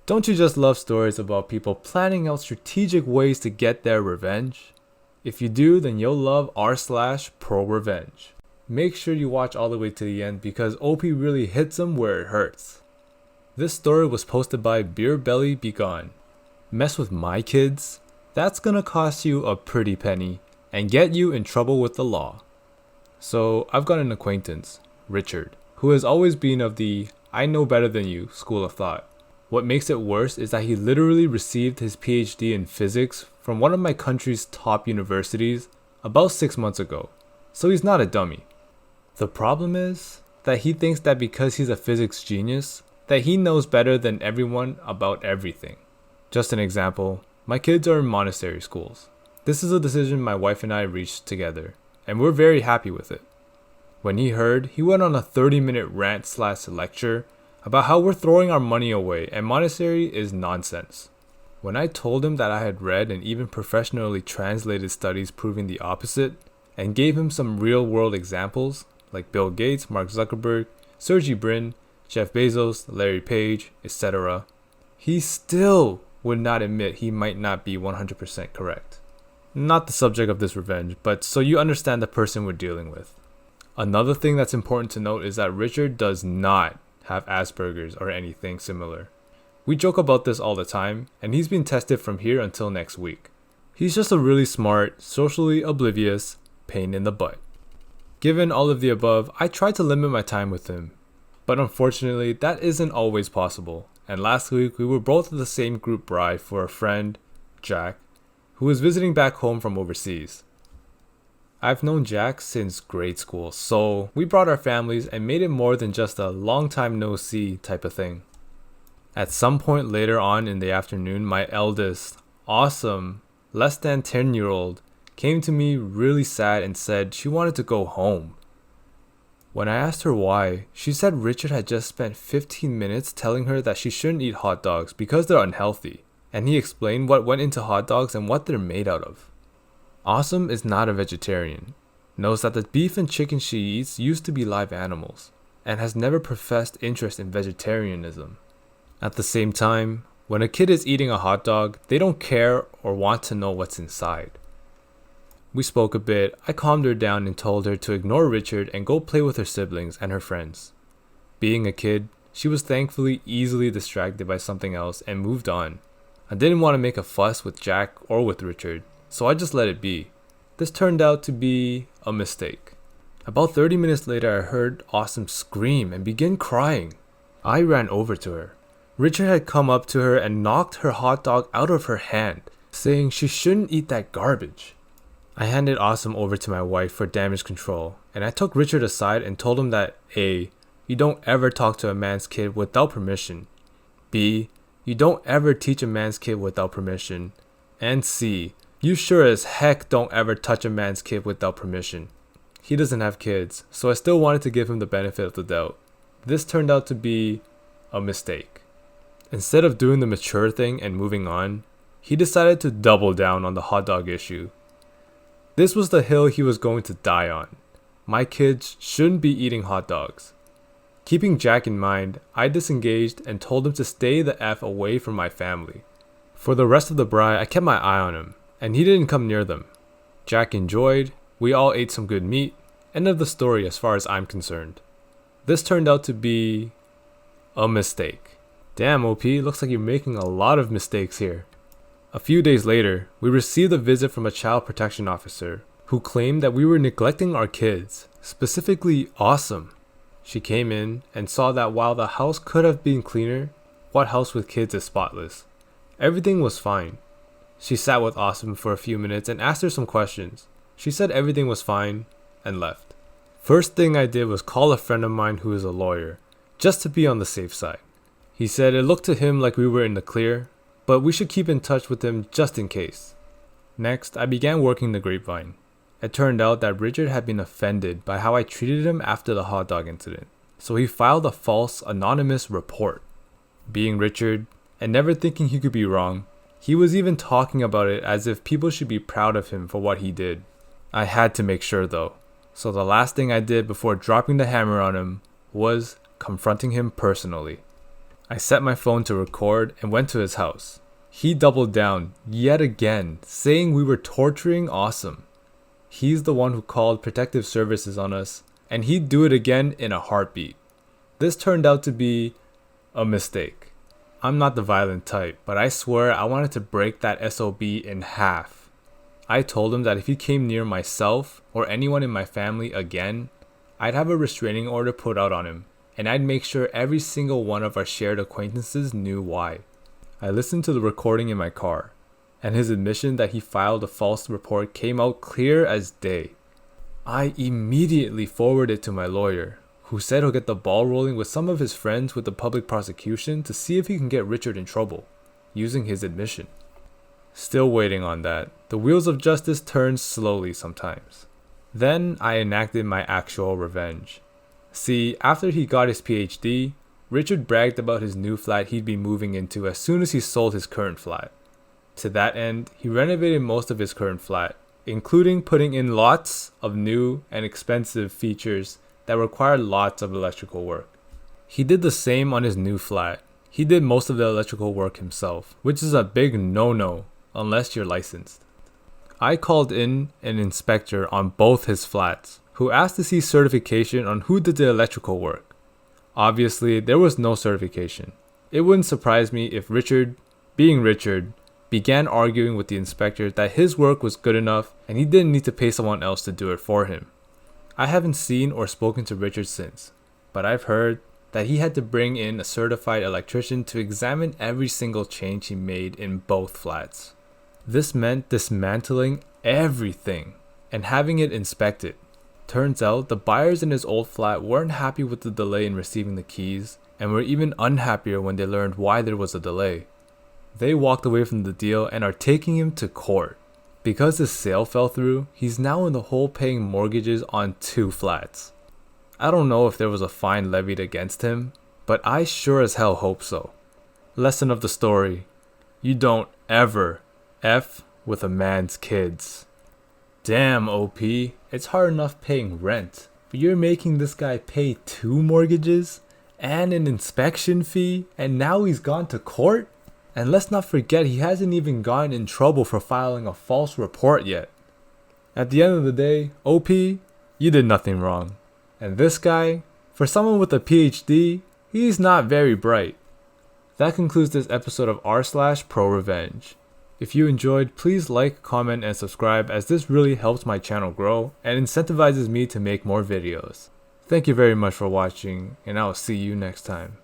Don't you just love stories about people planning out strategic ways to get their revenge? If you do, then you'll love r/ProRevenge. Make sure you watch all the way to the end because OP really hits them where it hurts. This story was posted by Beer Belly Begone. Mess with my kids? That's gonna cost you a pretty penny and get you in trouble with the law. So I've got an acquaintance, Richard, who has always been of the I know better than you school of thought. What makes it worse is that he literally received his PhD in physics from one of my country's top universities about 6 months ago, so he's not a dummy. The problem is that he thinks that because he's a physics genius, that he knows better than everyone about everything. Just an example, my kids are in monastery schools. This is a decision my wife and I reached together, and we're very happy with it. When he heard, he went on a 30-minute rant/lecture about how we're throwing our money away and monastery is nonsense. When I told him that I had read and even professionally translated studies proving the opposite, and gave him some real-world examples, like Bill Gates, Mark Zuckerberg, Sergey Brin, Jeff Bezos, Larry Page, etc., he still would not admit he might not be 100% correct. Not the subject of this revenge, but so you understand the person we're dealing with. Another thing that's important to note is that Richard does not have Asperger's or anything similar. We joke about this all the time, and he's been tested from here until next week. He's just a really smart, socially oblivious pain in the butt. Given all of the above, I tried to limit my time with him, but unfortunately that isn't always possible, and last week we were both at the same group bride for a friend, Jack, who was visiting back home from overseas. I've known Jack since grade school, so we brought our families and made it more than just a long time no see type of thing. At some point later on in the afternoon, my eldest, awesome, less than 10-year-old came to me really sad and said she wanted to go home. When I asked her why, she said Richard had just spent 15 minutes telling her that she shouldn't eat hot dogs because they're unhealthy, and he explained what went into hot dogs and what they're made out of. Awesome is not a vegetarian, knows that the beef and chicken she eats used to be live animals, and has never professed interest in vegetarianism. At the same time, when a kid is eating a hot dog, they don't care or want to know what's inside. We spoke a bit, I calmed her down and told her to ignore Richard and go play with her siblings and her friends. Being a kid, she was thankfully easily distracted by something else and moved on. I didn't want to make a fuss with Jack or with Richard, so I just let it be. This turned out to be a mistake. About 30 minutes later, I heard Awesome scream and begin crying. I ran over to her. Richard had come up to her and knocked her hot dog out of her hand, saying she shouldn't eat that garbage. I handed Awesome over to my wife for damage control, and I took Richard aside and told him that A. You don't ever talk to a man's kid without permission. B. You don't ever teach a man's kid without permission. And C. You sure as heck don't ever touch a man's kid without permission. He doesn't have kids, so I still wanted to give him the benefit of the doubt. This turned out to be a mistake. Instead of doing the mature thing and moving on, he decided to double down on the hot dog issue. This was the hill he was going to die on. My kids shouldn't be eating hot dogs. Keeping Jack in mind, I disengaged and told him to stay the F away from my family. For the rest of the bride, I kept my eye on him, and he didn't come near them. Jack enjoyed, we all ate some good meat, end of the story as far as I'm concerned. This turned out to be a mistake. Damn, OP, looks like you're making a lot of mistakes here. A few days later, we received a visit from a child protection officer who claimed that we were neglecting our kids, specifically Awesome. She came in and saw that while the house could have been cleaner, what house with kids is spotless? Everything was fine. She sat with Awesome for a few minutes and asked her some questions. She said everything was fine and left. First thing I did was call a friend of mine who is a lawyer, just to be on the safe side. He said it looked to him like we were in the clear, but we should keep in touch with him just in case. Next, I began working the grapevine. It turned out that Richard had been offended by how I treated him after the hot dog incident, so he filed a false, anonymous report. Being Richard, and never thinking he could be wrong, he was even talking about it as if people should be proud of him for what he did. I had to make sure though, so the last thing I did before dropping the hammer on him was confronting him personally. I set my phone to record and went to his house. He doubled down yet again, saying we were torturing Awesome. He's the one who called protective services on us, and he'd do it again in a heartbeat. This turned out to be a mistake. I'm not the violent type, but I swear I wanted to break that SOB in half. I told him that if he came near myself or anyone in my family again, I'd have a restraining order put out on him, and I'd make sure every single one of our shared acquaintances knew why. I listened to the recording in my car, and his admission that he filed a false report came out clear as day. I immediately forwarded it to my lawyer, who said he'll get the ball rolling with some of his friends with the public prosecution to see if he can get Richard in trouble, using his admission. Still waiting on that, the wheels of justice turn slowly sometimes. Then I enacted my actual revenge. See, after he got his PhD, Richard bragged about his new flat he'd be moving into as soon as he sold his current flat. To that end, he renovated most of his current flat, including putting in lots of new and expensive features that required lots of electrical work. He did the same on his new flat. He did most of the electrical work himself, which is a big no-no unless you're licensed. I called in an inspector on both his flats, who asked to see certification on who did the electrical work. Obviously, there was no certification. It wouldn't surprise me if Richard, being Richard, began arguing with the inspector that his work was good enough and he didn't need to pay someone else to do it for him. I haven't seen or spoken to Richard since, but I've heard that he had to bring in a certified electrician to examine every single change he made in both flats. This meant dismantling everything and having it inspected. Turns out the buyers in his old flat weren't happy with the delay in receiving the keys and were even unhappier when they learned why there was a delay. They walked away from the deal and are taking him to court. Because his sale fell through, he's now in the hole paying mortgages on 2 flats. I don't know if there was a fine levied against him, but I sure as hell hope so. Lesson of the story: you don't ever F with a man's kids. Damn, OP, it's hard enough paying rent, but you're making this guy pay 2 mortgages and an inspection fee, and now he's gone to court? And let's not forget, he hasn't even gotten in trouble for filing a false report yet. At the end of the day, OP, you did nothing wrong. And this guy, for someone with a PhD, he's not very bright. That concludes this episode of r/ProRevenge. If you enjoyed, please like, comment, and subscribe, as this really helps my channel grow and incentivizes me to make more videos. Thank you very much for watching, and I'll see you next time.